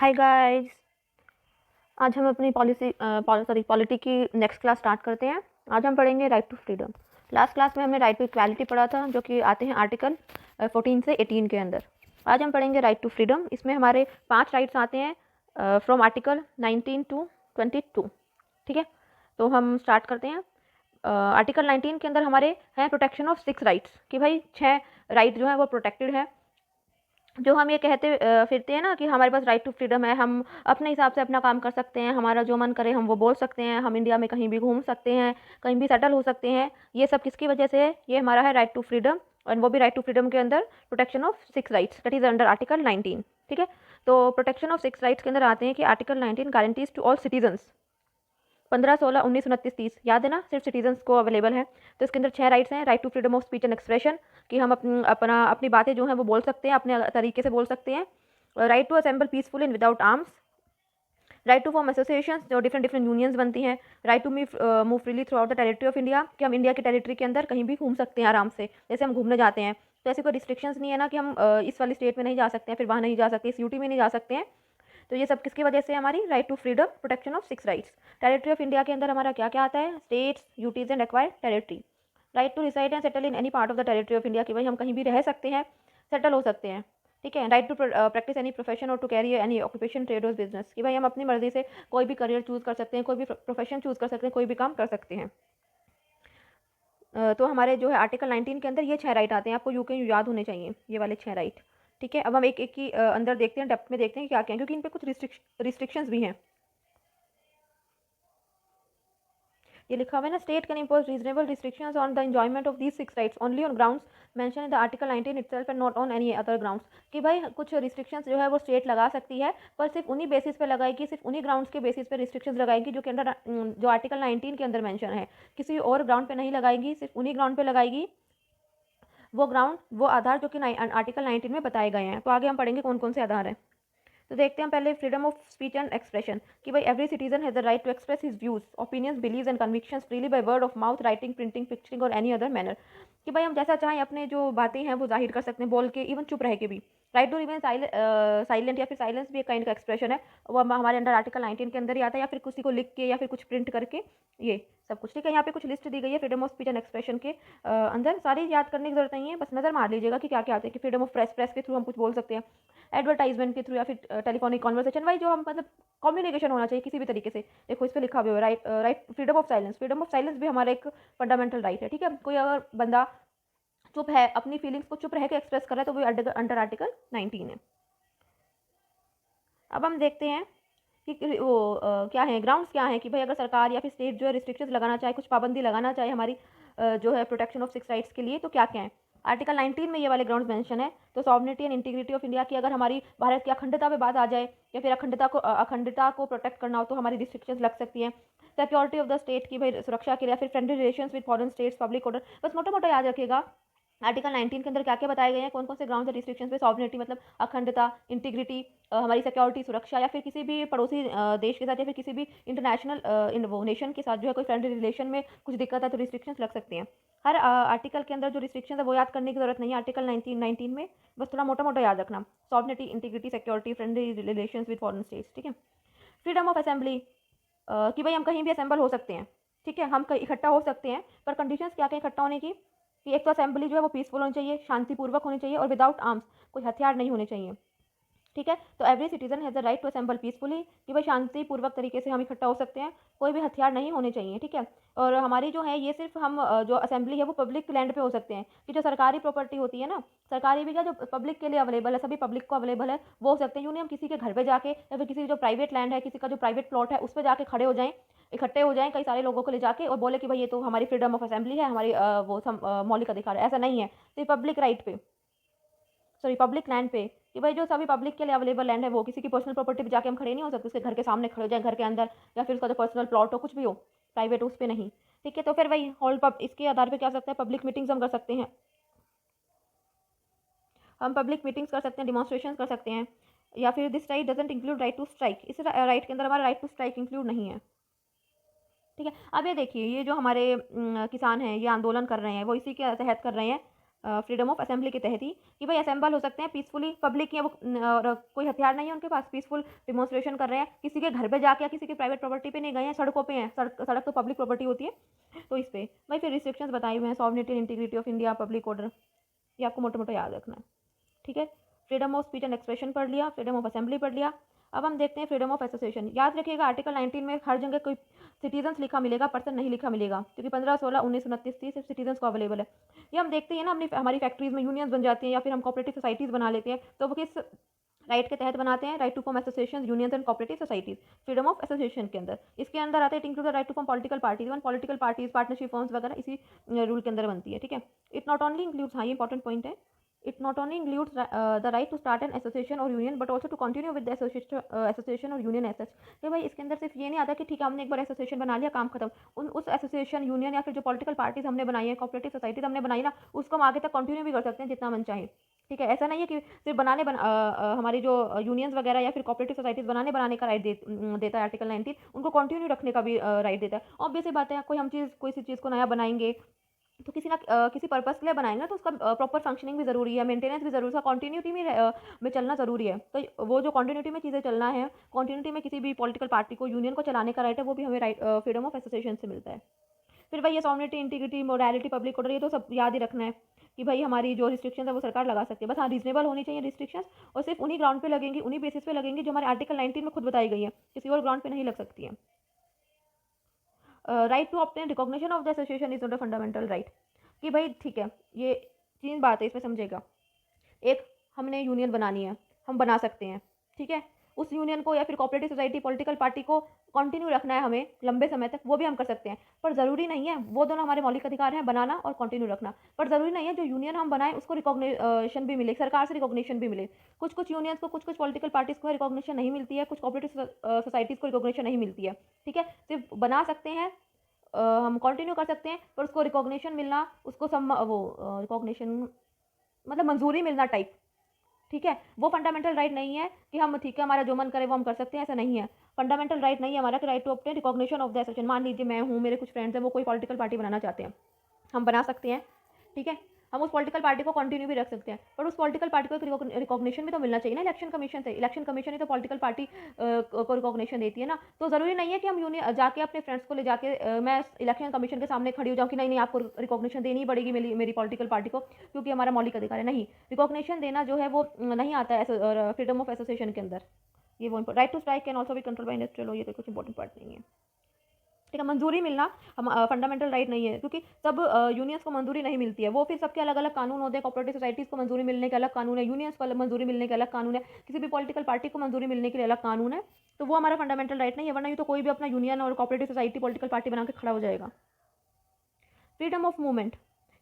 Hi guys. आज हम अपनी पॉलिटी की नेक्स्ट क्लास स्टार्ट करते हैं। आज हम पढ़ेंगे right to freedom. Last class में हमने राइट टू इक्वालिटी पढ़ा था, जो कि आते हैं आर्टिकल 14 से 18 के अंदर। आज हम पढ़ेंगे राइट टू फ्रीडम। इसमें हमारे 5 राइट्स आते हैं फ्रॉम आर्टिकल 19 टू 22। ठीक है, तो हम स्टार्ट करते हैं। आर्टिकल 19 के अंदर हमारे हैं प्रोटेक्शन ऑफ 6 राइट्स, कि भाई 6 राइट जो है वो प्रोटेक्टेड है। जो हम ये कहते फिरते हैं ना कि हमारे पास राइट टू फ्रीडम है, हम अपने हिसाब से अपना काम कर सकते हैं, हमारा जो मन करे हम वो बोल सकते हैं, हम इंडिया में कहीं भी घूम सकते हैं, कहीं भी सेटल हो सकते हैं। ये सब किसकी वजह से है? ये हमारा है राइट टू फ्रीडम, और वो भी राइट टू फ्रीडम के अंदर protection of 6 rights, that is under article 19। ठीक है, तो प्रोटेक्शन ऑफ 6 राइट्स के अंदर आते हैं कि article 19 guarantees to all citizens. 15, 16, 19, 29, 30 याद है ना, सिर्फ सिटीजन्स को अवेलेबल है। तो इसके अंदर 6 राइट्स हैं। Right to freedom of speech and expression, कि हम अपनी बातें जो हैं वो बोल सकते हैं, अपने तरीके से बोल सकते हैं। Right to assemble peaceful in without arms. Right to form associations, जो डिफरेंट डिफरेंट यूनियंस बनती हैं। Right to move freely throughout the territory of India, कि हम इंडिया की टेरिटरी के अंदर कहीं भी घूम सकते हैं आराम से, जैसे हम घूमने जाते हैं। तो ऐसी कोई रिस्ट्रिक्शंस नहीं है ना कि हम इस वाली स्टेट में नहीं जा सकते हैं, फिर वहाँ नहीं जा सकते, इस यूटी में नहीं जा सकते हैं। तो ये सब किसकी वजह से हमारी right to freedom, protection of 6 rights. Territory of India के अंदर हमारा क्या क्या आता है? States, UTs and acquired territory. Right to reside and settle in any part of the territory of India, कि भाई हम कहीं भी रह सकते हैं, सेटल हो सकते हैं। ठीक है। Right to practice any profession और to carry any occupation, trade और बिजनेस, कि भाई हम अपनी मर्जी से कोई भी करियर चूज़ कर सकते हैं, कोई भी प्रोफेशन चूज़ कर सकते हैं, कोई भी काम कर सकते हैं। तो हमारे जो है आर्टिकल 19 के अंदर ये 6 राइट आते हैं, आपको यूं याद होने चाहिए ये वाले 6 राइट। ठीक है, अब हम एक एक की अंदर देखते हैं, डेप्थ में देखते हैं क्या क्या है, क्योंकि इन पे कुछ रिस्ट्रिक्शंस भी हैं। ये लिखा हुआ है ना, state can impose reasonable restrictions on the enjoyment of these 6 rights only on grounds mention in the article 19 itself and not on any other grounds, कि भाई कुछ रिस्ट्रिक्शंस जो है वो स्टेट लगा सकती है, पर सिर्फ उन्हीं बेसिस पे लगाएगी, सिर्फ उन्हीं ग्राउंड्स के बेसिस पे रिस्ट्रिक्शंस लगाएगी जो कि अंडर जो आर्टिकल 19 के अंदर मेंशन है। किसी और ग्राउंड पे नहीं लगाएगी, सिर्फ उन्हीं ग्राउंड पे लगाएगी, वो ग्राउंड, वो आधार जो कि आर्टिकल 19 में बताए गए हैं। तो आगे हम पढ़ेंगे कौन कौन से आधार हैं। तो देखते हैं पहले freedom of speech and expression, कि भाई every citizen has the right to express his views, opinions, beliefs and convictions freely by word of mouth, writing, printing, picturing और एनी अदर मैनर, कि भाई हम जैसा चाहें अपने जो बातें हैं वो जाहिर कर सकते हैं, बोल के, इवन चुप रह के भी। राइट टू रिमेन साइलेंट, या फिर साइलेंस भी एक काइंड का एक्सप्रेशन है, वो हमारे अंडर आर्टिकल 19 के अंदर ही आता है, या फिर किसी को लिख के या फिर कुछ प्रिंट करके, ये सब कुछ। ठीक है, यहाँ पे कुछ लिस्ट दी गई है freedom of speech and expression के अंदर। सारी याद करने की जरूरत नहीं है, बस नजर मार लीजिएगा कि क्या क्या आते हैं। कि फ्रीडम ऑफ प्रेस, प्रेस के थ्रू हम कुछ बोल सकते हैं, एडवर्टाइजमेंट के थ्रू, या फिर टेलीफोनिक कॉन्वर्सेशन, वाई जो हम मतलब कम्युनिकेशन होना चाहिए किसी भी तरीके से। देखो इस पर लिखा हुआ है right freedom of silence, freedom of silence भी हमारा एक फंडामेंटल राइट है। ठीक है, कोई अगर बंदा चुप है, अपनी फीलिंग्स को चुप रह के एक्सप्रेस कर रहा है, तो वो अंडर आर्टिकल 19 है। अब हम देखते हैं कि वो क्या है ग्राउंड्स, क्या है कि भाई अगर सरकार या फिर स्टेट जो है रिस्ट्रिक्शंस लगाना चाहे, कुछ पाबंदी लगाना चाहे हमारी जो है प्रोटेक्शन ऑफ 6 राइट्स के लिए, तो क्या क्या है। आर्टिकल 19 में ये वाले ग्राउंड्स मेंशन है। तो sovereignty and integrity of India की, अगर हमारी भारत की अखंडता पे बात आ जाए, या फिर अखंडता को प्रोटेक्ट करना हो, तो हमारी रिस्ट्रिक्शंस लग सकती है। सिक्योरिटी ऑफ द स्टेट की भाई सुरक्षा के लिए, या फिर friendly relations with foreign states, public order, बस मोटा मोटा याद रखिएगा आर्टिकल 19 के अंदर क्या क्या बताए गए हैं, कौन कौन से ग्राउंड रिस्ट्रिक्शंस पे। सॉवरेनिटी मतलब अखंडता, इंटीग्रिटी हमारी सिक्योरिटी सुरक्षा, या फिर किसी भी पड़ोसी देश के साथ, या फिर किसी भी इंटरनेशनल वो नेशन के साथ जो है कोई फ्रेंडली रिलेशन में कुछ दिक्कत है, तो रिस्ट्रिक्शंस लग सकती हैं। हर आर्टिकल के अंदर जो रिस्ट्रिक्शन है वो याद करने की जरूरत नहीं है आर्टिकल 19 में, बस थोड़ा मोटा मोटा याद रखना। Sovereignty, integrity, security, friendly relation with foreign states. ठीक है, फ्रीडम ऑफ असेंबली, कि भाई हम कहीं भी असेंबल हो सकते हैं। ठीक है, हम कहीं इकट्ठा हो सकते हैं, पर कंडीशंस क्या क्या इकट्ठा होने की, कि एक तो असेंबली जो है वो पीसफुल होनी चाहिए, शांतिपूर्वक होनी चाहिए, और विदाउट आर्म्स, कोई हथियार नहीं होने चाहिए। ठीक है, तो every citizen has the right to assemble peacefully, कि भाई शांतिपूर्वक तरीके से हम इकट्ठा हो सकते हैं, कोई भी हथियार नहीं होने चाहिए। ठीक है, और हमारी जो है ये सिर्फ हम जो असेंबली है वो पब्लिक लैंड पे हो सकते हैं, कि जो सरकारी प्रॉपर्टी होती है ना, सरकारी भी क्या, जो पब्लिक के लिए अवेलेबल है, सभी पब्लिक को अवेलेबल है, वो हो सकते हैं। यूँ नहीं हम किसी के घर पे जाके, या फिर किसी जो प्राइवेट लैंड है, किसी का जो प्राइवेट प्लॉट है, उस पर जाके खड़े हो जाएं, इकट्ठे हो जाएं कई सारे लोगों को ले जाके, और बोले कि भाई ये तो हमारी फ्रीडम ऑफ असेंबली है, हमारी मौलिक अधिकार है। ऐसा नहीं है, सिर्फ पब्लिक राइट पे, सॉरी पब्लिक लैंड पे, कि भाई जो सभी पब्लिक के लिए अवेलेबल लैंड है, वो किसी की पर्सनल प्रॉपर्टी पे जाके हम खड़े नहीं हो सकते, उसके घर के सामने खड़े हो जाए, घर के अंदर, या फिर उसका जो पर्सनल प्लॉट हो, कुछ भी हो प्राइवेट, उस पर नहीं। ठीक है, तो फिर वही इसके आधार पर क्या सकते हैं, पब्लिक मीटिंग्स हम कर सकते हैं, हम पब्लिक मीटिंग्स कर सकते हैं, डिमॉन्स्ट्रेशन कर सकते हैं। या फिर this right doesn't include right to strike, इस राइट के अंदर हमारा राइट टू स्ट्राइक इंक्लूड नहीं है। ठीक है, अब ये देखिए, ये जो हमारे किसान हैं, ये आंदोलन कर रहे हैं, वो इसी के तहत कर रहे हैं, फ्रीडम ऑफ असेंबली के तहत ही कि भाई असेंबल हो सकते हैं पीसफुली, पब्लिक है वो और कोई हथियार नहीं है उनके पास, पीसफुल डिमॉन्स्ट्रेशन कर रहे हैं, किसी के घर पे जाके या किसी की प्राइवेट प्रॉपर्टी पे नहीं गए हैं, सड़कों पे हैं, सड़क तो पब्लिक प्रॉपर्टी होती है। तो इस पर भाई फिर रिस्ट्रिक्शंस बताए हुए हैं, sovereignty and integrity of India, public order, ये आपको मोटा मोटा याद रखना है। ठीक है, freedom of speech and expression पढ़ लिया, फ्रीडम ऑफ असेंबली पढ़ लिया। अब हम देखते हैं फ्रीडम ऑफ एसोसिएशन। याद रखिएगा आर्टिकल 19 में हर जगह कोई सिटीजन्स लिखा मिलेगा, पर्सन नहीं लिखा मिलेगा, क्योंकि 15, 16, 19, 29, 30 सिर्फ सिटीजन्स को अवेलेबल है। ये हम देखते हैं ना, अपनी हमारी फैक्ट्रीज में यूनियंस बन जाती हैं या फिर हम कोऑपरेटिव सोसाइटीज़ बना लेते हैं, तो वो किस राइट के तहत बनाते हैं? Right to form association, unions and cooperative societies, freedom of association के अंदर। इसके अंदर आते हैं include the right to form political parties, one political parties, partnership forms वगैरह इसी रूल के अंदर बनती है। ठीक है, इट नॉट ओनली इंक्लूड्स, हाँ ये इंपॉर्टेंट पॉइंट है, it not only includes the right to start an association or union but also to continue with the association or union as such। कि भाई इसके अंदर सिर्फ ये नहीं आता कि ठीक है हमने एक बार एसोसिएशन बना लिया, काम खत्म। उस एसोसिएशन, यूनियन या फिर जो पॉलिटिकल पार्टीज हमने बनाई है, कोऑपरेटिव सोसाइटीज हमने बनाई ना, उसको हम आगे तक कंटिन्यू भी कर सकते हैं जितना मन चाहे। ठीक है, ऐसा नहीं है कि सिर्फ हमारी जो यूनियंस वगैरह या फिर कोऑपरेटिव सोसाइटीज बनाने का राइट देता है आर्टिकल 19, उनको कंटिन्यू रखने का भी राइट देता है। ऑब्वियस सी बात है, कोई सी चीज़ को नया बनाएंगे तो किसी पर्पस के लिए बनाएंगे ना, तो उसका प्रॉपर फंक्शनिंग भी ज़रूरी है, मेंटेनेंस भी ज़रूरी है, उसका कंटिन्यूटी में चलना ज़रूरी है। तो वो जो कंटिन्यूटी में चीज़ें चलना है, कंटिन्यूटी में किसी भी पॉलिटिकल पार्टी को, यूनियन को चलाने का राइट है, वो भी हमें राइट फ्रीडम ऑफ एसोसिएशन से मिलता है। फिर भाई ये sovereignty, integrity, morality, public order, ये तो सब याद ही रखना है कि भाई हमारी जो रिस्ट्रिक्शन है वो सरकार लगा सकती है, बस हाँ रीजनेबल होनी चाहिए रिस्ट्रिक्शंस, और सिर्फ उन्हीं ग्राउंड पे लगेंगी, उन्हीं बेसिस पे लगेंगी जो हमारे आर्टिकल 19 में खुद बताई गई है, किसी और ग्राउंड पे नहीं लग सकती है। Right to obtain recognition of the association is not a fundamental right. कि भाई ठीक है, ये 3 बात है इसमें, समझेगा। एक, हमने यूनियन बनानी है, हम बना सकते हैं। ठीक है, उस यूनियन को या फिर कोऑपरेटिव सोसाइटी, पॉलिटिकल पार्टी को कंटिन्यू रखना है हमें लंबे समय तक, वो भी हम कर सकते हैं। पर ज़रूरी नहीं है, वो दोनों हमारे मौलिक अधिकार हैं, बनाना और कंटिन्यू रखना। पर ज़रूरी नहीं है जो यूनियन हम बनाएं उसको रिकॉग्निशन भी मिले, सरकार से रिकॉग्निशन भी मिले। कुछ यूनियंस को, कुछ पॉलिटिकल पार्टीज़ को रिकॉग्निशन नहीं मिलती है, कुछ कोऑपरेटिव सोसाइटीज़ को रिकॉग्निशन नहीं मिलती है। ठीक है, सिर्फ बना सकते हैं, हम कंटिन्यू कर सकते हैं, पर उसको रिकॉग्निशन मिलना, उसको रिकॉग्निशन मतलब मंजूरी मिलना टाइप। ठीक है, वो फंडामेंटल राइट नहीं है कि हम ठीक है हमारा जो मन करे वो हम कर सकते हैं, ऐसा नहीं है। फंडामेंटल राइट नहीं है हमारा कि right to obtain recognition of the association. मान लीजिए मैं हूँ, मेरे कुछ फ्रेंड्स हैं, वो कोई पॉलिटिकल पार्टी बनाना चाहते हैं, हम बना सकते हैं। ठीक है, हम उस पॉलिटिकल पार्टी को कंटिन्यू भी रख सकते हैं, पर उस पॉलिटिकल पार्टी को एक रिकॉग्निशन भी तो मिलना चाहिए ना इलेक्शन कमीशन से। इलेक्शन कमीशन ही तो पॉलिटिकल पार्टी को रिकॉग्निशन देती है ना। तो ज़रूरी नहीं है कि हम यूनियन जाके अपने फ्रेंड्स को ले जाके मैं इलेक्शन कमीशन के सामने खड़ी हो जाऊँ कि नहीं नहीं आपको रिकॉग्निशन देनी पड़ेगी मेरी पॉलिटिकल पार्टी को, क्योंकि हमारा मौलिक अधिकार है। नहीं, रिकॉग्निशन देना जो है वो नहीं आता है फ्रीडम ऑफ एसोसिएशन के अंदर। ये वो right to strike can also be control by industrial law, ये तो कुछ इंपॉर्टेंट पार्ट नहीं है। ठीक है, मंजूरी मिलना हम फंडामेंटल राइट नहीं है, क्योंकि सब यूनियंस को मंजूरी नहीं मिलती है, वो फिर सबके अलग अलग कानून होते हैं। कोऑपरेटिव सोसाइटीज़ को मंजूरी मिलने के अलग कानून है, यूनियंस को मंजूरी मिलने के अलग कानून है, किसी भी पॉलिटिकल पार्टी को मंजूरी मिलने के लिए अलग कानून है। तो वो हमारा फंडामेंटल राइट नहीं है, वरना ये तो कोई भी अपना यूनियन और कोऑपरेटिव सोसाइटी, पॉलिटिकल पार्टी बना के खड़ा हो जाएगा। फ्रीडम ऑफ मूवमेंट,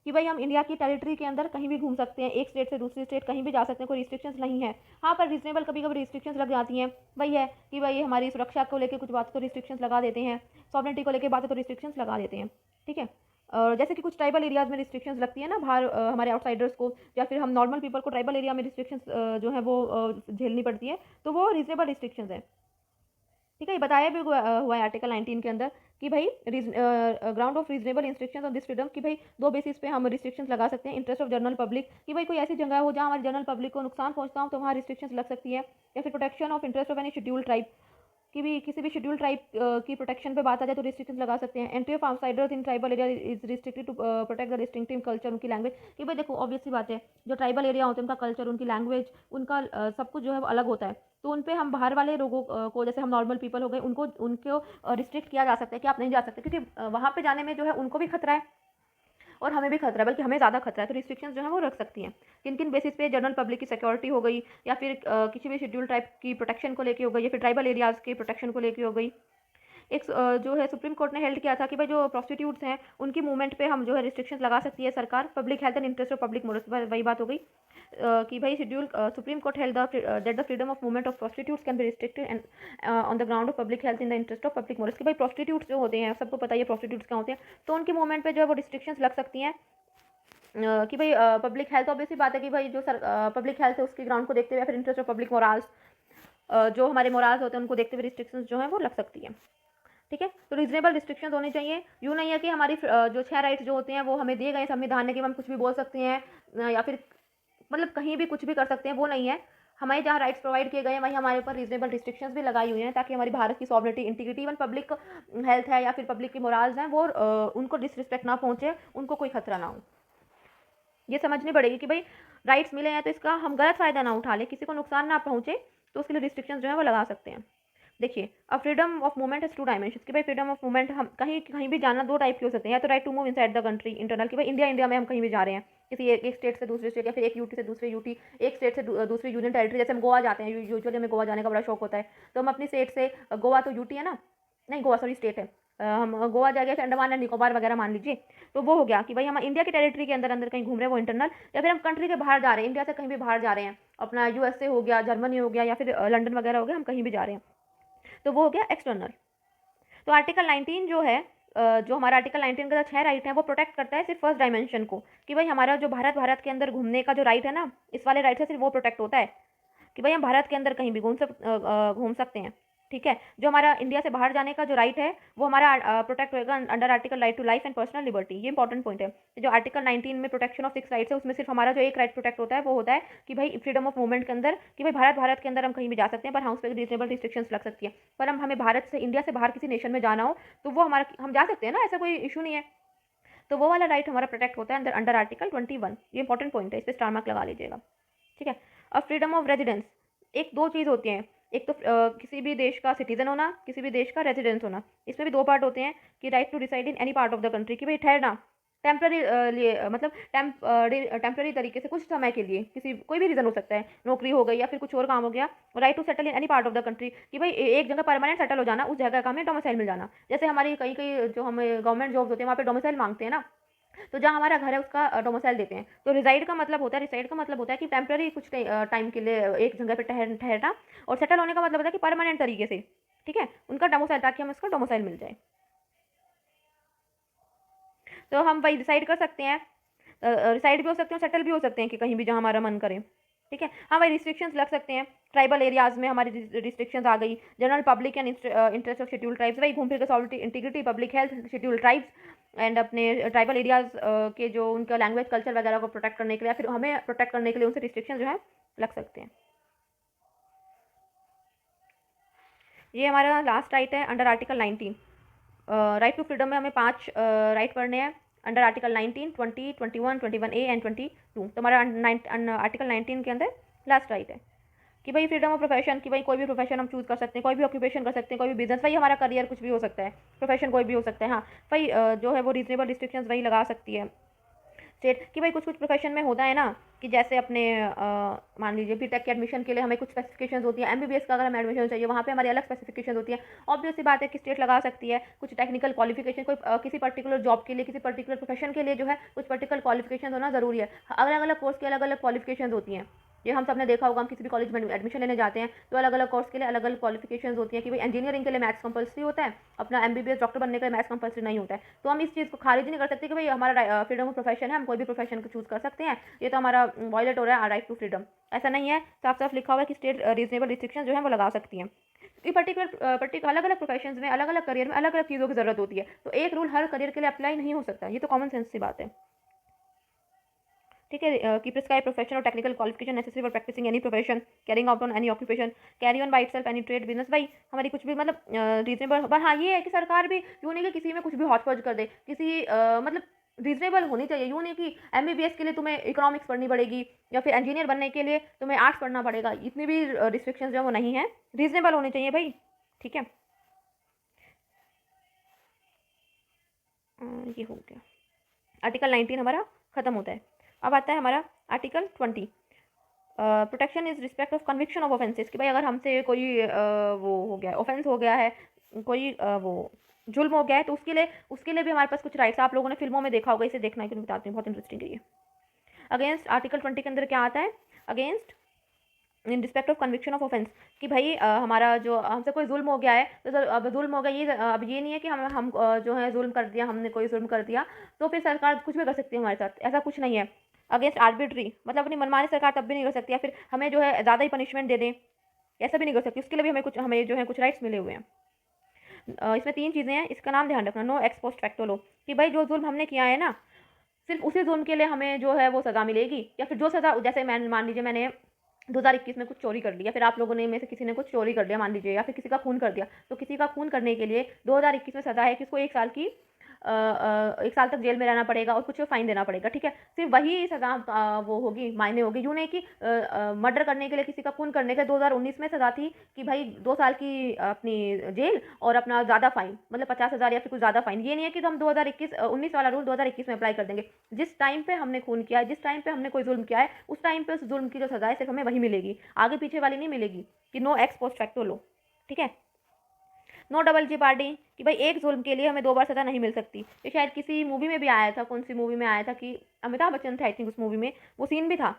कि भाई हम इंडिया की टेरिटरी के अंदर कहीं भी घूम सकते हैं, एक स्टेट से दूसरी स्टेट कहीं भी जा सकते हैं, कोई रिस्ट्रिक्शंस नहीं है। हाँ, पर रीजनेबल कभी कभी रिस्ट्रिक्शंस लग जाती हैं। वही है कि भाई हमारी सुरक्षा को लेकर कुछ बात तो रिस्ट्रिक्शंस लगा देते हैं, सॉवरेनिटी को लेकर बातें तो रिस्ट्रिक्शंस लगा देते हैं। ठीक है, और जैसे कि कुछ ट्राइबल एरियाज़ में रिस्ट्रिक्शंस लगती है ना, बाहर हमारे आउटसाइडर्स को या फिर हम नॉर्मल पीपल को ट्राइबल एरिया में रिस्ट्रिक्शंस जो है वो झेलनी पड़ती है, तो वो रीजनेबल रिस्ट्रिक्शंस है। ठीक है, ये बताया भी हुआ है आर्टिकल 19 के अंदर कि भाई ground of reasonable restrictions on this freedom, कि भाई 2 बेसिस पे हम रिस्ट्रिक्शंस लगा सकते हैं। इंटरेस्ट ऑफ जनरल पब्लिक, कि भाई कोई ऐसी जगह हो जहाँ हमारी जनरल पब्लिक को नुकसान पहुँचता हो तो वहाँ रिस्ट्रिक्शंस लग सकती है। या फिर protection of interest of any schedule tribe, कि भी किसी भी शेड्यूल ट्राइब की प्रोटेक्शन पे बात आ जाए तो रिस्ट्रिक्शंस लगा सकते हैं। Entry of outsiders in tribal area is restricted to protect the distinctive culture, उनकी लैंग्वेज। कि भाई देखो ऑब्वियस सी बात है, जो ट्राइबल एरिया होते हैं उनका कल्चर, उनकी लैंग्वेज, उनका सब कुछ जो है वो अलग होता है। तो उन पे हम बाहर वाले लोगों को, जैसे हम नॉर्मल पीपल हो गए, उनको रिस्ट्रिक्ट किया जा सकता है कि आप नहीं जा सकते, क्योंकि वहाँ पे जाने में जो है उनको भी खतरा है और हमें भी खतरा है, बल्कि हमें ज़्यादा खतरा है। तो रिस्ट्रिक्शंस जो है वो रख सकती हैं। किन किन बेसिस पे? जनरल पब्लिक की सिक्योरिटी हो गई, या फिर किसी भी शेड्यूल ट्राइब की प्रोटेक्शन को लेके हो गई, या फिर ट्राइबल एरियाज़ की प्रोटेक्शन को लेके हो गई। एक जो है सुप्रीम कोर्ट ने हेल्ड किया था कि भाई जो प्रोस्टिट्यूट्स हैं उनकी मूवमेंट पे हम जो है रिस्ट्रिक्शंस लगा सकती है सरकार, public health and interest of public morals, वही बात हो गई कि भाई schedule supreme court held that the freedom of movement of prostitutes can be restricted and on the ground of public health in the interest of public morals. कि भाई prostitutes जो होते हैं, सबको पता ही है प्रोस्टिट्यूट्स क्या होते हैं, तो उनकी मूवमेंट पे जो है वो रिस्ट्रिक्शंस लग सकती हैं। कि भाई पब्लिक हेल्थ, ऑब्वियसली बात है कि भाई जो पब्लिक हेल्थ है उसके ग्राउंड को देखते हुए, या फिर इंटरेस्ट ऑफ पब्लिक मोराल्स, जो हमारे मोराल्स होते हैं उनको देखते हुए रिस्ट्रिक्शंस जो हैं वो लग सकती है। ठीक है। तो रीजनेबल रिस्ट्रिक्शंस होने चाहिए। यूँ नहीं है कि हमारी जो 6 राइट्स जो होते हैं वो हमें दिए गए संविधान ने कि हम कुछ भी बोल सकते हैं या फिर मतलब कहीं भी कुछ भी कर सकते हैं, वो नहीं है। हमें जहाँ राइट्स प्रोवाइड किए गए हैं वहीं हमारे ऊपर रीजनेबल रिस्ट्रिक्शंस भी लगाई हुई हैं ताकि हमारी भारत की sovereignty, integrity, even public health है या फिर पब्लिक की मोरल्स हैं वो उनको डिसरिस्पेक्ट ना पहुँचे, उनको कोई खतरा ना हो। ये समझनी पड़ेगी कि भाई राइट्स मिले हैं तो इसका हम गलत फ़ायदा ना उठा लें, किसी को नुकसान ना पहुँचे, तो उसके लिए रिस्ट्रिक्शंस जो है वो लगा सकते हैं। देखिए, अब freedom of movement has 2 dimensions कि भाई फ्रीडम ऑफ मूवमेंट हम कहीं कहीं भी जाना 2 टाइप के हो सकते हैं, या तो right to move inside the country internal कि भाई इंडिया में हम कहीं भी जा रहे हैं, किसी एक स्टेट से दूसरे स्टेट या फिर एक यूटी से दूसरे यूटी, एक स्टेट से दूसरी यूनियन टेरिटरी, जैसे हम गोवा जाते हैं, यूजुअली हमें गोवा जाने का बड़ा शौक होता है, तो हम अपनी स्टेट से गोवा तो यूटी है ना, नहीं गोवा सॉरी स्टेट है, हम गोवा जाएंगे फिर अंडमान एंड निकोबार वगैरह मान लीजिए, तो वो हो गया कि भाई हम इंडिया की टेरिटरी के अंदर अंदर कहीं घूम रहे हैं वो इंटरनल, या फिर हम कंट्री के बाहर जा रहे हैं, इंडिया से कहीं भी बाहर जा रहे हैं, अपना यूएसए हो गया, जर्मनी हो गया या फिर लंदन वगैरह हो गया, हम कहीं भी जा रहे हैं, तो वो हो गया एक्सटर्नल। तो आर्टिकल 19 जो है जो हमारा आर्टिकल 19 का जो 6 राइट है वो प्रोटेक्ट करता है सिर्फ फर्स्ट डायमेंशन को कि भाई हमारा जो भारत के अंदर घूमने का जो राइट है ना, इस वाले राइट से सिर्फ वो प्रोटेक्ट होता है कि भाई हम भारत के अंदर कहीं भी घूम सकते हैं। ठीक है। जो हमारा इंडिया से बाहर जाने का जो राइट है वो हमारा प्रोटेक्ट होएगा under article right to life and personal liberty. ये इंपॉर्टेंट पॉइंट है। जो आर्टिकल 19 में प्रोटेक्शन ऑफ 6 राइट्स है उसमें सिर्फ हमारा जो एक राइट प्रोटेक्ट होता है वो होता है कि भाई फ्रीडम ऑफ मूवमेंट के अंदर कि भाई भारत के अंदर हम कहीं भी जा सकते हैं, पर हाँ उस पर रीजनेबल रिस्ट्रिक्शंस लग सकती है। पर हमें भारत से इंडिया से बाहर किसी नेशन में जाना हो तो वो हमारा हम जा सकते हैं ना, ऐसा कोई इशू नहीं है। तो वो वाला राइट हमारा प्रोटेक्ट होता है अंदर अंडर आर्टिकल 21। ये इंपॉर्टेंट पॉइंट है, इस पर स्टार मार्क लगा लीजिएगा। ठीक है। अब फ्रीडम ऑफ रेजिडेंस, एक दो चीज़ होती हैं, एक तो किसी भी देश का सिटीजन होना, किसी भी देश का रेजिडेंस होना। इसमें भी 2 पार्ट होते हैं कि right to reside in any part of the country कि भाई ठहरना टेम्पररी लिए मतलब टेम्पररी तरीके से कुछ समय के लिए, किसी कोई भी रीज़न हो सकता है, नौकरी हो गई या फिर कुछ और काम हो गया। Right to settle in any part of the country कि भाई एक जगह परमानेंट सेटल हो जाना, उस जगह का हमें डोमिसाइल मिल जाना। जैसे हमारी कई कई जो हमें गवर्नमेंट जॉब्स होते हैं वहाँ पे डोमिसाइल मांगते हैं ना, तो जहाँ हमारा घर है उसका डोमिसाइल देते हैं। तो रिसाइड का मतलब होता है, रिसाइड का मतलब होता है कि टेम्पररी कुछ टाइम के लिए एक जगह पे ठहरना, और सेटल होने का मतलब होता है कि परमानेंट तरीके से, ठीक है, उनका डोमिसाइल, ताकि हमें उसका डोमिसाइल मिल जाए। तो हम वही डिसाइड कर सकते हैं, रिसाइड भी हो सकते हैं, सेटल भी हो सकते हैं कि कहीं भी जहाँ हमारा मन करे। ठीक है। हाँ भाई रिस्ट्रिक्शंस लग सकते हैं, ट्राइबल एरियाज़ में हमारी रिस्ट्रिक्शंस आ गई, general public and interest of scheduled tribes, वही घूम फिर के सॉलिटी integrity public health scheduled tribes and अपने ट्राइबल एरियाज़ के जो उनका लैंग्वेज कल्चर वगैरह को प्रोटेक्ट करने के लिए या फिर हमें प्रोटेक्ट करने के लिए उनसे रिस्ट्रिक्शन जो है लग सकते हैं। ये हमारा लास्ट राइट है under article 19। Right to freedom में हमें 5 राइट पढ़ने हैं अंडर आर्टिकल 19, 20, 21, 21A एंड 22। तो हमारा आर्टिकल 19 के अंदर लास्ट राइट है कि भाई फ्रीडम ऑफ प्रोफेशन, कि भाई कोई भी प्रोफेशन हम चूज़ कर सकते हैं, कोई भी ऑक्यूपेशन कर सकते हैं, कोई भी बिजनेस, वही हमारा करियर कुछ भी हो सकता है, प्रोफेशन कोई भी हो सकता है। हाँ भाई जो है वो रीजनेबल रिस्ट्रिक्शंस वही लगा सकती है स्टेट कि भाई कुछ कुछ प्रोफेशन में होता है ना कि जैसे अपने मान लीजिए बीटेक के एडमिशन के लिए हमें कुछ स्पेसिफिकेशंस होती है, एमबीबीएस का अगर हमें एडमिशन चाहिए वहाँ पे हमारी अलग स्पेसिफिकेशन होती है। ऑब्वियस सी बात है कि स्टेट लगा सकती है कुछ टेक्निकल क्वालिफिकेशन, कोई किसी पर्टिकुलर जॉब के लिए, किसी पर्टिकुलर प्रोफेशन के लिए जो है कुछ पर्टिकुलर क्वालिफिकेशन होना ज़रूरी है। अलग अलग कोर्स की अलग अलग क्वालिफिकेशन होती हैं, ये हम सब ने देखा होगा। हम किसी भी कॉलेज में एडमिशन लेने जाते हैं तो अलग अलग कोर्स के लिए अलग अलग क्वालिफिकेशंस होती हैं कि भाई इंजीनियरिंग के लिए मैथ्स कंपलसरी होता है, अपना एमबीबीएस डॉक्टर बनने के लिए मैथ्स कंपलसरी नहीं होता है। तो हम इस चीज़ को खारिज नहीं कर सकते कि भाई हमारा फ्रीडम ऑफ प्रोफेशन है, हम कोई भी प्रोफेशन को चूज़ कर सकते हैं, ये तो हमारा वायलेट हो रहा है राइट टू फ्रीडम। ऐसा नहीं है, साफ साफ लिखा हुआ है कि स्टेट रीजनेबल रिस्ट्रिक्शन जो है वो लगा सकती हैं। कि पर्टिकुलर अलग अलग प्रोफेशन में अलग अलग करियर में अलग अलग चीज़ों की ज़रूरत होती है, तो एक रूल हर करियर के लिए अप्लाई नहीं हो सकता, ये तो कॉमन सेंस की बात है। ठीक है। कि प्रिस्क्राइब प्रोफेशनल और technical qualification necessary for practicing any profession, carrying out on any occupation, carry on by itself any trade business, भाई हमारी कुछ भी मतलब रीजनेबल। पर हाँ ये है कि सरकार भी यूँ नहीं कि किसी में कुछ भी हौच पौच कर दे, किसी मतलब रीजनेबल होनी चाहिए। यूँ नहीं कि एमबीबीएस के लिए तुम्हें इकोनॉमिक्स पढ़नी पड़ेगी या फिर इंजीनियर बनने के लिए तुम्हें आर्ट्स पढ़ना पड़ेगा, इतनी भी रिस्ट्रिक्शंस जो है वो नहीं है, रीजनेबल होनी चाहिए भाई। ठीक है। ये हो गया आर्टिकल 19 हमारा ख़त्म होता है। अब आता है हमारा article 20, protection is respect of conviction of offences कि भाई अगर हमसे कोई वो हो गया, ऑफेंस हो गया है, कोई वो जुल्म हो गया है, तो उसके लिए भी हमारे पास कुछ राइट्स। आप लोगों ने फिल्मों में देखा होगा, इसे देखना है, क्योंकि बताती हूँ बहुत इंटरेस्टिंग है ये। अगेंस्ट आर्टिकल 20 के अंदर क्या आता है, against in respect of conviction of offence कि भाई हमारा जो हमसे कोई जुल्म हो गया है, तो सर अब जुल्म हो गया, ये अब ये नहीं है कि हम जो है जुल्म कर दिया, हमने कोई जुल्म कर दिया तो फिर सरकार कुछ भी कर सकती है हमारे साथ, ऐसा कुछ नहीं है। अगेंस्ट आर्बिट्री मतलब अपनी मनमानी सरकार तब भी नहीं कर सकती, या फिर हमें जो है ज़्यादा ही पनिशमेंट दे दें, ऐसा भी नहीं कर सकती, उसके लिए भी हमें जो है कुछ राइट्स मिले हुए हैं। इसमें 3 चीज़ें हैं, इसका नाम ध्यान रखना, नो एक्स पोस्ट फैक्टो लो, कि भाई जो जुल्म हमने किया है ना, सिर्फ उसी जुल्म के लिए हमें जो है वो सज़ा मिलेगी, या फिर जो सज़ा, जैसे मैं मान लीजिए मैंने 2021 में कुछ चोरी कर लिया, फिर आप लोगों ने में से किसी ने कुछ चोरी कर दिया मान लीजिए, या फिर किसी का खून कर दिया, तो किसी का खून करने के लिए 2021 में सज़ा है कि उसको 1 साल की 1 साल तक जेल में रहना पड़ेगा और कुछ फ़ाइन देना पड़ेगा, ठीक है। सिर्फ वही सज़ा वो होगी, मायने होगी। यूँ नहीं कि मर्डर करने के लिए, किसी का खून करने के लिए 2019 में सज़ा थी कि भाई 2 साल की अपनी जेल और अपना ज़्यादा फ़ाइन, मतलब 50,000 या फिर कुछ ज़्यादा फ़ाइन। ये नहीं है कि हम 19 वाला रूल 2021 में अप्लाई कर देंगे। जिस टाइम पे हमने खून किया है, जिस टाइम पे हमने कोई जुल्म किया है, उस टाइम पे उस जुल्म की जो सज़ा है सिर्फ हमें वही मिलेगी, आगे पीछे वाली नहीं मिलेगी, कि नो एक्स पोस्ट फैक्टो लो, ठीक है। नो डबल जेपार्डी, कि भाई एक जुल्म के लिए हमें 2 बार सज़ा नहीं मिल सकती। ये शायद किसी मूवी में भी आया था, कौन सी मूवी में आया था कि अमिताभ बच्चन थे आई थिंक, उस मूवी में वो सीन भी था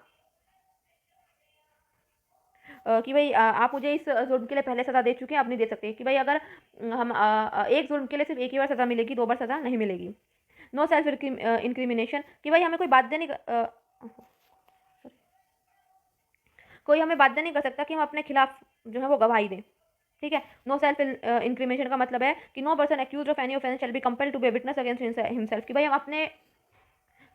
कि भाई आप मुझे इस जुल्म के लिए पहले सज़ा दे चुके हैं, अब नहीं दे सकते, कि भाई अगर हम एक जुल्म के लिए सिर्फ एक ही बार सज़ा मिलेगी, 2 बार सज़ा नहीं मिलेगी। नो सेल्फ इंक्रिमिनेशन, कि भाई हमें कोई बाध्य नहीं कोई हमें बाध्य नहीं कर सकता कि हम अपने खिलाफ जो है वो गवाही दें, ठीक है। नो सेल्फ इंक्रिमिनेशन का मतलब है कि no person accuse of any offence shall be compelled to be witness against himself, कि भाई हम अपने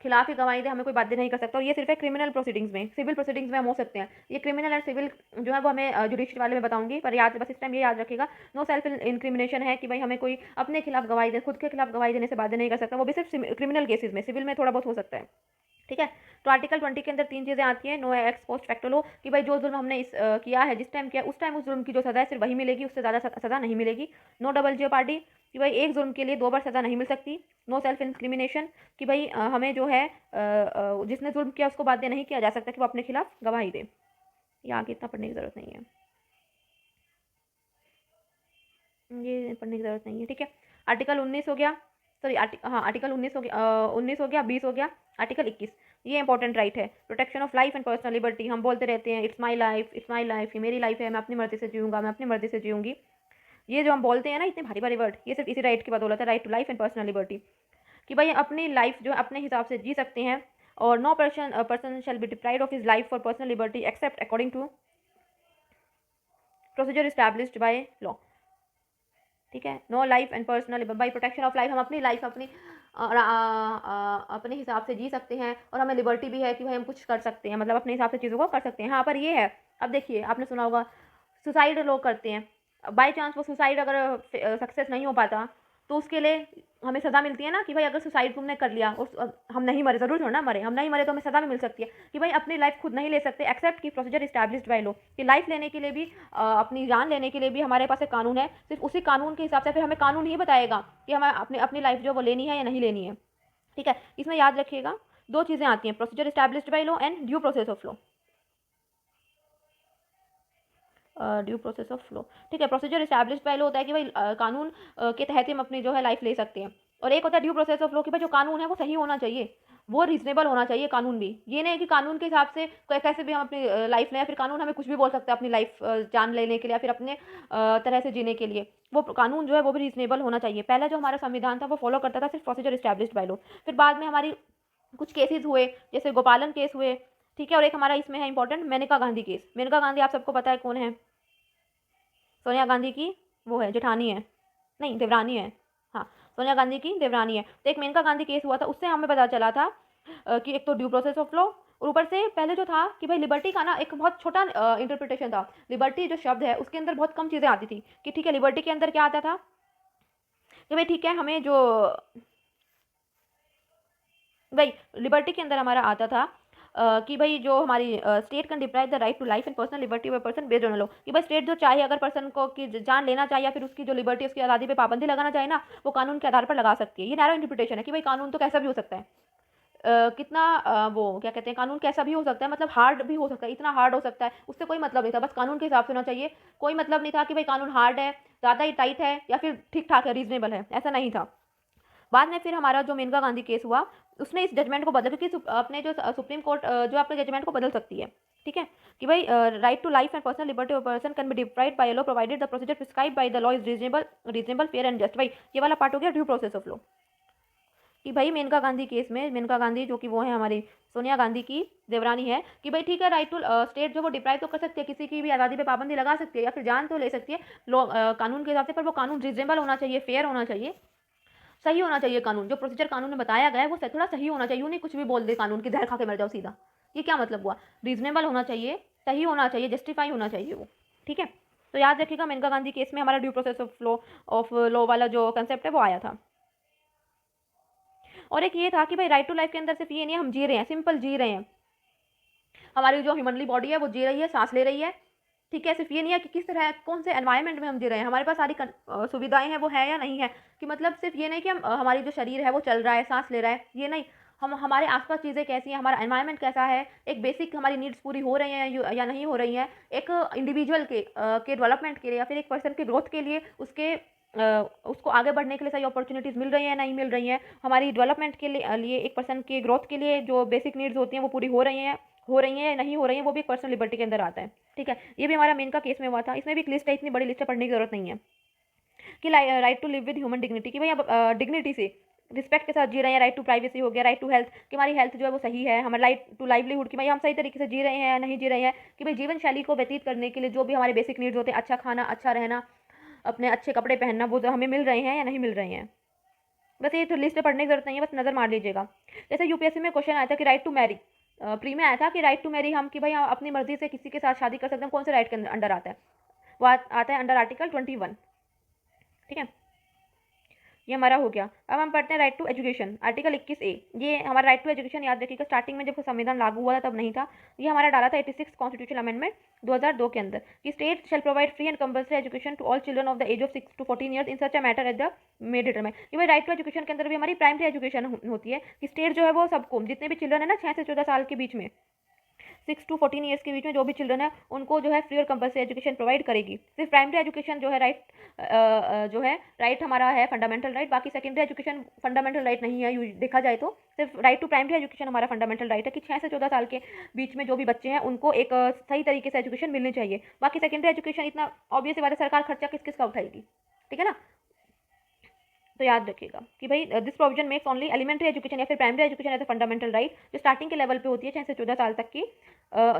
खिलाफ ही गवाही दें, हमें कोई बाध्य नहीं कर सकता। और ये सिर्फ है क्रिमिनल प्रोसीडिंग्स में, सिविल प्रोसीडिंग्स में हम हो सकते हैं। ये क्रिमिनल और सिविल जो है वो हमें जुडिशरी वाले में बताऊंगी, पर याद बस इस टाइम ये याद रखिएगा, नो सेल्फ इंक्रिमिनेशन है कि भाई हमें कोई अपने खिलाफ गवाही दे, खुद के खिलाफ गवाही देने से बाध्य नहीं कर सकता, वो भी सिर्फ क्रिमिनल केसेज में, सिविल में थोड़ा बहुत हो सकता है, ठीक है। तो आर्टिकल 20 के अंदर 3 चीज़ें आती हैं, नो एक्स पोस्ट फैक्टो लो, कि भाई जो जुल्म हमने किया है, जिस टाइम किया, उस टाइम उस जुल्म की जो सज़ा है सिर्फ वही मिलेगी, उससे ज़्यादा सज़ा नहीं मिलेगी। नो डबल जेपार्डी, कि भाई एक जुल्म के लिए 2 बार सज़ा नहीं मिल सकती। नो सेल्फ इंक्रिमिनेशन, कि भाई हमें जो है जिसने जुल्म किया उसको बाध्य नहीं किया जा सकता कि वो अपने खिलाफ गवाही दे। ये आगे इतना पढ़ने की ज़रूरत नहीं है, ये पढ़ने की ज़रूरत नहीं है, ठीक है। आर्टिकल 19 हो गया, सॉरी आर्टिकल 19 हो गया, 19 हो गया, 20 हो गया, आर्टिकल 21 ये इंपॉर्टेंट राइट है, protection of life and personal liberty. हम बोलते रहते हैं it's my life, it's my life, ये मेरी लाइफ है, मैं अपनी मर्जी से जीऊँगा, मैं अपनी मर्जी से जीऊँगी। ये जो हम बोलते हैं ना इतने भारी भारी वर्ड, ये सिर्फ इसी राइट की बदौलत है, right to life and personal liberty, कि भाई अपनी लाइफ जो अपने हिसाब से जी सकते हैं, और no person shall be deprived of his life for personal liberty except according to procedure established by law, ठीक है। No life and personal by protection of life, हम अपनी लाइफ अपने हिसाब से जी सकते हैं, और हमें लिबर्टी भी है कि भाई हम कुछ कर सकते हैं, मतलब अपने हिसाब से चीज़ों को कर सकते हैं। हाँ, पर ये है, अब देखिए आपने सुना होगा सुसाइड लोग करते हैं, बाई चांस वो सुसाइड अगर सक्सेस नहीं हो पाता, तो उसके लिए हमें सज़ा मिलती है ना, कि भाई अगर सुसाइड तुमने कर लिया और हम नहीं मरे, ज़रूर छोड़ना मरे, हम नहीं मरे तो हमें सज़ा भी मिल सकती है कि भाई अपनी लाइफ खुद नहीं ले सकते, एक्सेप्ट की प्रोसीजर इस्टेब्लिश्ड बाय लॉ, कि लाइफ लेने के लिए भी अपनी जान लेने के लिए भी हमारे पास एक कानून है, सिर्फ उसी कानून के हिसाब से फिर हमें कानून ही बताएगा कि हमें अपनी अपनी लाइफ जो वो लेनी है या नहीं लेनी है, ठीक है। इसमें याद रखिएगा 2 चीज़ें आती हैं, procedure established by law and due process of law, due process of law, ठीक है। प्रोसीजर इस्टेब्लिश्ड बाय लॉ होता है कि भाई कानून के तहत हम अपनी जो है लाइफ ले सकते हैं, और एक होता है ड्यू प्रोसेस ऑफ लॉ, कि भाई जो कानून है वो सही होना चाहिए, वो रीजनेबल होना चाहिए कानून भी। ये नहीं कि कानून के हिसाब से कैसे भी हम अपनी लाइफ लें, या फिर कानून हमें कुछ भी बोल सकता है अपनी लाइफ जान लेने के लिए, या फिर अपने तरह से जीने के लिए, वो कानून जो है वो भी रीजनेबल होना चाहिए। पहला जो हमारा संविधान था वो फॉलो करता था सिर्फ प्रोसीजर इस्टेब्लिश्ड बाय लॉ, फिर बाद में हमारी कुछ केसेस हुए, जैसे गोपालन केस हुए, ठीक है। और एक हमारा इसमें है इंपॉर्टेंट मेनका गांधी केस। मेनका गांधी आप सबको पता है कौन है, सोनिया गांधी की वो है जेठानी है, नहीं देवरानी है, हाँ सोनिया गांधी की देवरानी है। तो एक मेनका गांधी केस हुआ था, उससे हमें पता चला था कि एक तो ड्यू प्रोसेस ऑफ लॉ, और ऊपर से पहले जो था कि भाई लिबर्टी का ना एक बहुत छोटा इंटरप्रिटेशन था। लिबर्टी जो शब्द है उसके अंदर बहुत कम चीज़ें आती थी, कि ठीक है लिबर्टी के अंदर क्या आता था कि भाई ठीक है हमें जो भाई लिबर्टी के अंदर हमारा आता था कि भाई जो हमारी state can deprive the right to life and personal liberty of person based on law, कि भाई स्टेट जो चाहे अगर पर्सन को की जान लेना चाहे, या फिर उसकी जो लिबर्टी उसकी आज़ादी पे पाबंदी लगाना चाहे ना, वो कानून के आधार पर लगा सकती है। ये नैरो इंटरप्रिटेशन है कि भाई कानून तो कैसा भी हो सकता है, कितना वो क्या कहते हैं, कानून कैसा भी हो सकता है, मतलब हार्ड भी हो सकता है, इतना हार्ड हो सकता है, उससे कोई मतलब नहीं था, बस कानून के हिसाब से होना चाहिए। कोई मतलब नहीं था कि भाई कानून हार्ड है, ज़्यादा ही टाइट है, या फिर ठीक ठाक है, रीजनेबल है, ऐसा नहीं था। बाद में फिर हमारा जो मेनका गांधी केस हुआ, उसने इस जजमेंट को बदला, क्योंकि अपने जो सुप्रीम कोर्ट जो अपने जजमेंट को बदल सकती है, ठीक है, कि भाई right to life and personal liberty of person can be deprived by law provided the procedure prescribed by the law is reasonable fair and just. भाई ये वाला पार्ट हो गया ड्यू प्रोसेस ऑफ लॉ। कि भाई मेनका गांधी केस में, मेनका गांधी जो कि वो है हमारी सोनिया गांधी की देवरानी है, कि भाई ठीक है राइट टू स्टेट जो वो डिप्राइव तो कर सकती है, किसी की भी आज़ादी पे पाबंदी लगा सकती है या फिर जान तो ले सकती है कानून के हिसाब से, पर वो कानून रीजनेबल होना चाहिए, फेयर होना चाहिए, सही होना चाहिए। कानून जो प्रोसीजर कानून में बताया गया है वो थोड़ा सही होना चाहिए। नहीं कुछ भी बोल दे कानून की, जहर खा के मर जाओ सीधा, ये क्या मतलब हुआ? रीजनेबल होना चाहिए, सही होना चाहिए, जस्टिफाई होना चाहिए वो, ठीक है। तो याद रखिएगा मेनका गांधी केस में हमारा ड्यू प्रोसेस ऑफ लॉ वाला जो कंसेप्ट है वो आया था। और एक ये था कि भाई राइट टू लाइफ के अंदर सिर्फ ये नहीं हम जी रहे हैं, सिंपल जी रहे हैं, हमारी जो ह्यूमनली बॉडी है वो जी रही है, सांस ले रही है, ठीक है। सिर्फ ये नहीं है कि किस तरह कौन से एनवायरनमेंट में हम जी रहे हैं, हमारे पास सारी सुविधाएं हैं वो है या नहीं है, कि मतलब सिर्फ ये नहीं कि हम हमारी जो शरीर है वो चल रहा है, सांस ले रहा है, ये नहीं, हम हमारे आसपास चीज़ें कैसी हैं, हमारा एनवायरनमेंट कैसा है, एक बेसिक हमारी नीड्स पूरी हो रही हैं या नहीं हो रही हैं, एक इंडिविजुअल के डेवलपमेंट के लिए या फिर एक पर्सन के ग्रोथ के लिए उसको आगे बढ़ने के लिए सही अपॉर्चुनिटीज़ मिल रही हैं नहीं मिल रही हैं, हमारी डेवलपमेंट के लिए एक पर्सन के ग्रोथ के लिए जो बेसिक नीड्स होती हैं वो पूरी हो रही हैं या नहीं हो रही हैं, वो भी एक पर्सनल लिबर्टी के अंदर आता है, ठीक है। ये भी हमारा मेन का केस में हुआ था। इसमें भी एक लिस्ट है, इतनी बड़ी लिस्ट पढ़ने की जरूरत नहीं है, कि right to live with human dignity, कि भाई अब डिग्निटी से रिस्पेक्ट के साथ जी रहे हैं, राइट टू प्राइवेसी हो गया, राइट टू हेल्थ कि हमारी हेल्थ जो है वो सही है, हमारा राइट टू लाइवलीहुड कि भाई हम सही तरीके से जी रहे हैं या नहीं जी रहे हैं, कि भाई जीवन शैली को व्यतीत करने के लिए जो भी हमारे बेसिक नीड्स होते हैं, अच्छा खाना, अच्छा रहना, अपने अच्छे कपड़े पहनना, वो हमें मिल रहे हैं या नहीं मिल रहे हैं। बस ये तो लिस्ट में पढ़ने की जरूरत नहीं है, बस नजर मार लीजिएगा। जैसे यूपीएससी में क्वेश्चन आया था कि राइट टू मैरी, प्री में आया था कि राइट टू मैरी हम कि भाई हम अपनी मर्जी से किसी के साथ शादी कर सकते हैं, कौन से राइट के अंडर आता है? वो आता है अंडर आर्टिकल 21, ठीक है। ये हमारा हो गया। अब हम पढ़ते हैं right to education, article 21A। ये हमारा राइट टू एजुकेशन याद रखिएगा, स्टार्टिंग में जब संविधान लागू हुआ था तब नहीं था, ये हमारा डाला था 86 कॉन्स्टिट्यूशन अमेंडमेंट 2002 के अंदर, कि state shall provide free and compulsory education to all children of the age of 6 to 14 years in such a matter at the may determine. कि भाई राइट टू एजुकेशन के अंदर भी हमारी प्राइमरी एजुकेशन होती है, कि स्टेट जो है वो सबको, जितने भी चिल्ड्रन है ना 6 से 14 साल के बीच में, 6 to 14 ईयर्स के बीच में जो भी चिल्ड्रन है उनको जो है फ्री और कंपल्सरी एजुकेशन प्रोवाइड करेगी। सिर्फ प्राइमरी एजुकेशन जो है राइट हमारा है फंडामेंटल राइट, बाकी सेकेंडरी एजुकेशन फंडामेंटल राइट नहीं है देखा जाए तो। सिर्फ राइट टू प्राइमरी एजुकेशन हमारा फंडामेंटल राइट है, कि 6 से 14 साल के बीच में जो भी बच्चे हैं उनको एक सही तरीके से एजुकेशन मिलनी चाहिए। बाकी सेकेंडरी एजुकेशन इतना ऑब्वियस बात है, सरकार खर्चा किस किस का उठाएगी, ठीक है ना। तो याद रखिएगा कि भाई this provision makes only elementary education या फिर primary education as a fundamental right, जो स्टार्टिंग के लेवल पे होती है 6 से 14 साल तक की,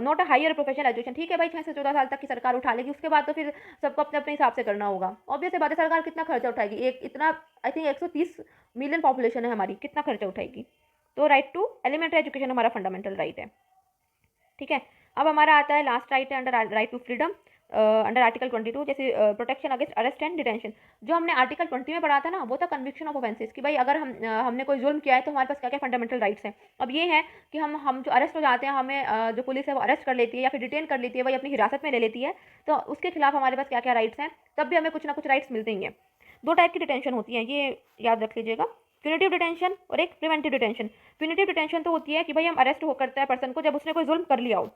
not a higher professional education. ठीक है भाई 6 से 14 साल तक की सरकार उठा लेगी, उसके बाद तो फिर सबको अपने अपने हिसाब से करना होगा। ऑब्वियस बात है, सरकार कितना खर्चा उठाएगी, एक इतना आई थिंक 130 मिलियन पॉपुलेशन है हमारी, कितना खर्चा उठाएगी। तो राइट टू एलिमेंट्री एजुकेशन हमारा फंडामेंटल राइट है, ठीक है। अब हमारा आता है लास्ट राइट है under right to freedom under article 22, जैसे protection against arrest and detention. जो हमने आर्टिकल 20 में पढ़ा था ना, वो था कन्विक्शन ऑफ ऑफेंसेस, कि भाई अगर हमने कोई जुल्म किया है तो हमारे पास क्या क्या फंडामेंटल राइट्स हैं। अब ये है कि हम जो अरेस्ट हो जाते हैं, हमें जो पुलिस है वो अरेस्ट कर लेती है या फिर डिटेन कर लेती है, वही अपनी हिरासत में ले लेती है, तो उसके खिलाफ हमारे पास क्या क्या राइट्स हैं, तब भी हमें कुछ ना कुछ राइट्स मिलते ही हैं। 2 टाइप की डिटेंशन होती है, ये याद रख लीजिएगा, प्यूनिटिव डिटेंशन और एक प्रिवेंटिव डिटेंशन। प्यूनिटिव डिटेंशन तो होती है कि भाई हम अरेस्ट हो करता है पर्सन को जब उसने कोई जुल्म कर लिया हो,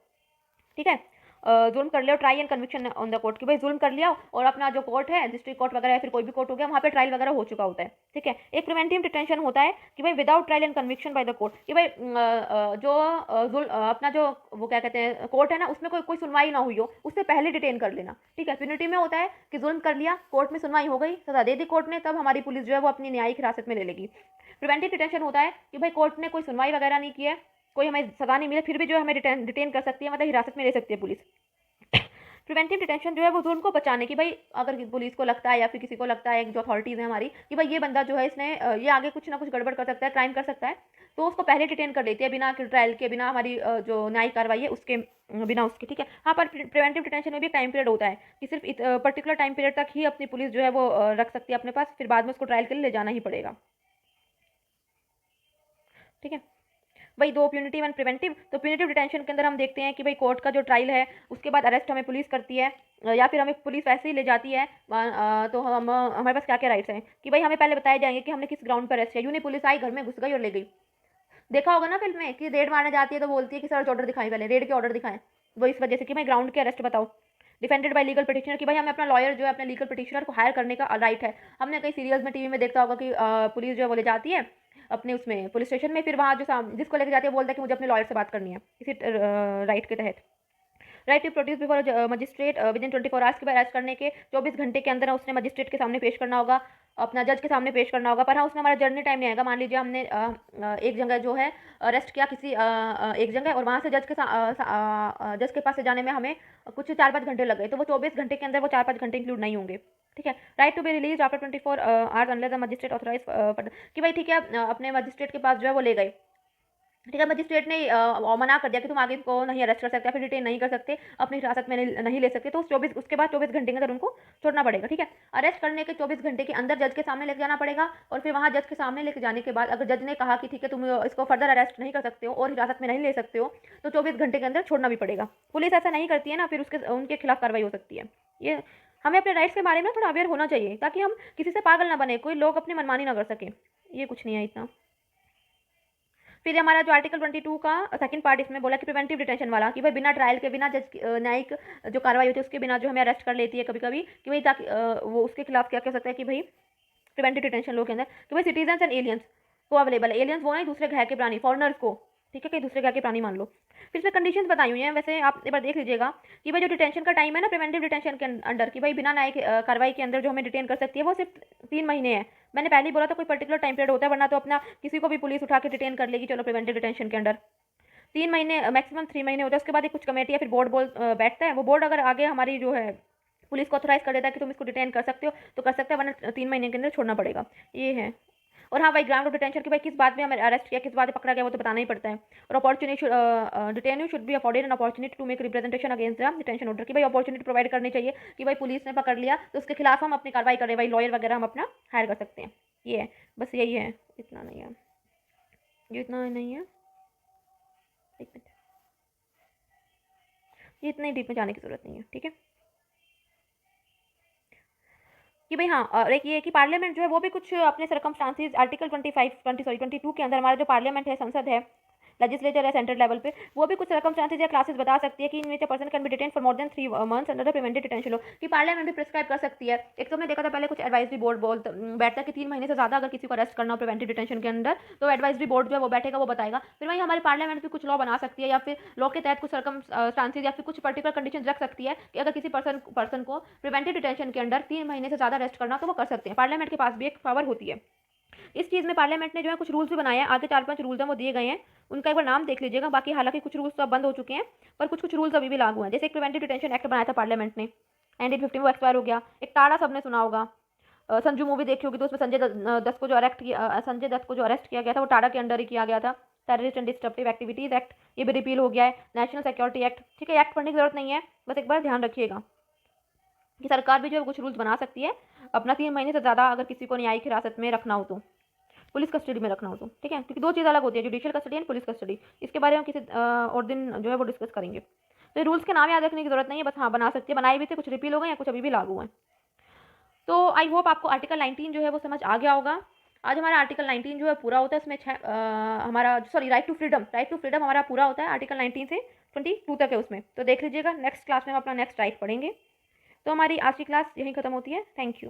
ठीक है, जुल्म कर लिया, try and conviction on the court, कि भाई जुल्म कर लिया और अपना जो कोर्ट है, डिस्ट्रिक्ट कोर्ट वगैरह या फिर कोई भी कोर्ट हो गया, वहाँ पे ट्रायल वगैरह हो चुका होता है, ठीक है। एक प्रिवेंटिव डिटेंशन होता है कि भाई without trial and conviction by the court, कि भाई अपना जो वो क्या कहते हैं कोर्ट है ना, उसमें कोई सुनवाई ना हुई हो, उससे पहले डिटेन कर लेना, ठीक है। प्यूनिटी में होता है कि जुल्म कर लिया, कोर्ट में सुनवाई हो गई, सजा दे दी कोर्ट ने, तब हमारी पुलिस जो है वो अपनी न्यायिक हिरासत में ले लेगी। प्रिवेंटिव डिटेंशन होता है कि भाई कोर्ट ने कोई सुनवाई वगैरह नहीं की है, कोई हमें सजा नहीं मिले, फिर भी जो है हमें डिटेन कर सकती है, मतलब हिरासत में ले सकती है पुलिस। प्रिवेंटिव डिटेंशन जो है वो जुल्म को बचाने की, भाई अगर पुलिस को लगता है या फिर किसी को लगता है, जो अथॉरिटीज़ है हमारी, कि भाई ये बंदा जो है इसने ये आगे कुछ ना कुछ गड़बड़ कर सकता है, क्राइम कर सकता है, तो उसको पहले डिटेन कर देती है बिना ट्रायल के, बिना हमारी जो न्यायिक कार्रवाई है उसके बिना उसके, ठीक है। हाँ, पर प्रिवेंटिव डिटेंशन में भी टाइम पीरियड होता है कि सिर्फ पर्टिकुलर टाइम पीरियड तक ही अपनी पुलिस जो है वो रख सकती है अपने पास, फिर बाद में उसको ट्रायल के लिए ले जाना ही पड़ेगा, ठीक है। वही 2 प्यूनिटिव एंड प्रिवेंटिव। तो प्यूनिटिव डिटेंशन के अंदर हम देखते हैं कि भाई कोर्ट का जो ट्रायल है उसके बाद अरेस्ट हमें पुलिस करती है, या फिर हमें पुलिस वैसे ही ले जाती है, तो हम हमारे पास क्या क्या राइट्स हैं, कि भाई हमें पहले बताए जाएंगे कि हमने किस ग्राउंड पर अरेस्ट किया। यूँ नहीं पुलिस आई, घर में घुस गई और ले गई। देखा होगा ना फिल्म में कि रेड मारने जाती है तो बोलती है कि सर्च ऑर्डर दिखाएं, पहले रेड के ऑर्डर दिखाएं। वो इस वजह से कि भाई ग्राउंड के अरेस्ट बताओ। डिफेंडेड बाय लीगल पिटिशनर, कि भाई हमें अपना लॉयर जो है अपने लीगल पिटिशनर को हायर करने का राइट है। हमने कई सीरियल्स में टीवी में देखा होगा कि पुलिस जो है वो ले जाती है अपने उसमें पुलिस स्टेशन में, फिर वहाँ जो जिसको लेके जाती है बोलता है कि मुझे अपने लॉयर से बात करनी है, इसी राइट के तहत। Right to produce before magistrate within 24 hours, के बाद अरेस्ट करने के 24 घंटे के अंदर उसने मजिस्ट्रेट के सामने पेश करना होगा, अपना जज के सामने पेश करना होगा। पर हाँ, उसमें हमारा जर्नी टाइम नहीं आएगा। मान लीजिए हमने एक जगह जो है अरेस्ट किया किसी एक जगह, और वहाँ से जज के पास से जाने में हमें कुछ 4-5 घंटे लग गए, तो वो 24 घंटे के अंदर वो 4-5 घंटे इंक्लूड नहीं होंगे। ठीक है। Right to be release after 24 hours unless the magistrate authorise, कि भाई ठीक है, अपने मजिस्ट्रेट के पास जो है वो ले गए, ठीक है, मजिस्ट्रेट ने मना कर दिया कि तुम आगे इनको नहीं अरेस्ट कर सकते, फिर डिटेन नहीं कर सकते, अपनी हिरासत में नहीं ले सकते, तो उसके बाद 24 घंटे के अंदर उनको छोड़ना पड़ेगा। ठीक है। अरेस्ट करने के 24 घंटे के अंदर जज के सामने लेके जाना पड़ेगा, और फिर वहाँ जज के सामने लेके जाने के बाद अगर जज ने कहा कि ठीक है तुम इसको फर्दर अरेस्ट नहीं कर सकते हो और हिरासत में नहीं ले सकते हो, तो 24 घंटे के अंदर छोड़ना भी पड़ेगा। पुलिस ऐसा नहीं करती है ना, फिर उनके खिलाफ कार्रवाई हो सकती है। ये हमें अपने राइट्स के बारे में थोड़ा अवेयर होना चाहिए, ताकि हम किसी से पागल ना बने, कोई लोग अपनी मनमानी ना कर सके। ये कुछ नहीं है इतना। फिर हमारा जो आर्टिकल 22 का सेकंड पार्ट इसमें बोला कि प्रिवेंटिव डिटेंशन वाला, कि भाई बिना ट्रायल के, बिना जज न्यायिक जो कार्रवाई होती है उसके बिना जो हमें अरेस्ट कर लेती है कभी कभी, कि भाई ताकि वो उसके खिलाफ क्या कह सकता है कि भाई प्रिवेंटिव डिटेंशन लॉ के अंदर, कि भाई सिटीजन एंड एलियंस को अवेलेबल है। एलियंस वो नहीं, दूसरे ग्रह के प्राणी, फॉरनर्स को, ठीक है, कहीं दूसरे ग्रह के प्राणी मान लो। फिर इसमें कंडीशंस बताई हुई हैं, वैसे आप एक बार देख लीजिएगा कि भाई जो डिटेंशन का टाइम है ना प्रिवेंटिव डिटेंशन के अंडर, कि भाई बिना न्यायिक कार्रवाई के अंदर जो हमें डिटेन कर सकती है वो सिर्फ 3 महीने है। मैंने पहले ही बोला था कोई पर्टिकुलर टाइम पीरियड होता है, वरना तो अपना किसी को भी पुलिस उठा के डिटेन कर लेगी, चलो प्रिवेंटिव डिटेंशन के अंडर 3 महीने, मैक्सिमम 3 महीने होता है। उसके बाद एक कुछ कमेटी या फिर बोर्ड बैठता है, वो बोर्ड अगर आगे हमारी जो है पुलिस को ऑथराइज कर देता है कि तुम इसको डिटेन कर सकते हो तो कर सकते हैं, वरना 3 महीने के अंदर छोड़ना पड़ेगा। ये है। और हाँ भाई, ग्राउंड ऑफ डिटेंशन की भाई किस बात में हमें अरेस्ट किया, किस बात में पकड़ा गया, वो तो बताना ही पड़ता है। और opportunity detenue should be afforded an opportunity to make representation against the detention order, कि भाई अपॉर्चुनिटी प्रोवाइड करनी चाहिए कि भाई पुलिस ने पकड़ लिया तो उसके खिलाफ हम अपनी कार्रवाई करें, भाई लॉयर वगैरह हम अपना हायर कर सकते हैं। ये है, बस यही है, इतना नहीं है, ये इतना नहीं है, एक मिनट, ये इतने डीप में जाने की जरूरत नहीं है। ठीक है कि भाई हाँ, और एक ये है कि पार्लियामेंट जो है वो भी कुछ अपने सरकमस्टांसिस आर्टिकल 22 के अंदर हमारा जो पार्लियामेंट है, संसद है, लेजिस्लेचर है सेंट्रल लेवल पे, वो भी कुछ सरकमस्टांसिस या क्लासेस बता सकती है कि in which a person can be detain for more than 3 months under the preventive detention law, कि पार्लियामेंट भी प्रिस्क्राइब कर सकती है। एक तो हमने देखा था पहले कुछ एडवाइजरी बोर्ड बैठता है कि 3 महीने से ज़्यादा अगर किसी को अरेस्ट करना हो प्रिवेंटिव डिटेंशन के अंदर, तो एडवाइजरी बोर्ड जो है वो बैठेगा, वो बताएगा। फिर वहीं हमारी पार्लियामेंट भी कुछ लॉ बना सकती है, या फिर लॉ के तहत कुछ सरकमस्टांसिस या फिर कुछ पर्टिकुलर कंडीशन रख सकती है कि अगर किसी पर्सन को प्रिवेंटिव डिटेंशन के अंडर 3 महीने से ज़्यादा अरेस्ट करना तो वो कर सकते हैं। पार्लियामेंट के पास भी एक पावर होती है इस चीज़ में। पार्लियामेंट ने जो है कुछ रूल्स भी बनाए हैं, आगे 4-5 रूल्स हैं वो दिए गए हैं, उनका एक बार नाम देख लीजिएगा। बाकी हालांकि कुछ रूल्स तो अब बंद हो चुके हैं, पर कुछ रूल्स अभी भी लागू हैं। जैसे एक प्रिवेंटिव डिटेंशन एक्ट बनाया था पार्लियामेंट ने 1950, वो एक्सपायर हो गया। एक टाड़ा सबने सुना होगा, संजू मूवी देखी होगी, तो उसमें संजय दत्त को जो अरेस्ट किया गया था वो टाड़ा के अंडर ही किया गया था। Terrorist and disruptive activities act, ये भी रिपील हो गया है। नेशनल सिक्योरिटी एक्ट, ठीक है, एक्ट पढ़ने की जरूरत नहीं है, बस एक बार ध्यान रखिएगा कि सरकार भी जो है कुछ रूल्स बना सकती है अपना 3 महीने से ज़्यादा अगर किसी को न्यायिक हिरासत में रखना हो, तो पुलिस कस्टडी में रखना हो तो। ठीक है, क्योंकि 2 चीज़ अलग होती है, judicial custody and police custody. इसके बारे में किसी और दिन जो है वो डिस्कस करेंगे। तो रूल्स के नाम याद रखने की जरूरत नहीं है, बस हाँ बना सकती है, बनाए भी थे, कुछ रिपील हो गए हैं, कुछ अभी भी लागू हैं। तो आई होप आपको आर्टिकल 19 जो है वो समझ आ गया होगा। आज हमारा आर्टिकल 19 जो है पूरा होता है, इसमें हमारा राइट टू फ्रीडम हमारा पूरा होता है आर्टिकल 19 से 22 तक है उसमें। तो देख लीजिएगा, नेक्स्ट क्लास में हम अपना नेक्स्ट राइट पढ़ेंगे। तो हमारी आज की क्लास यहीं खत्म होती है। Thank you.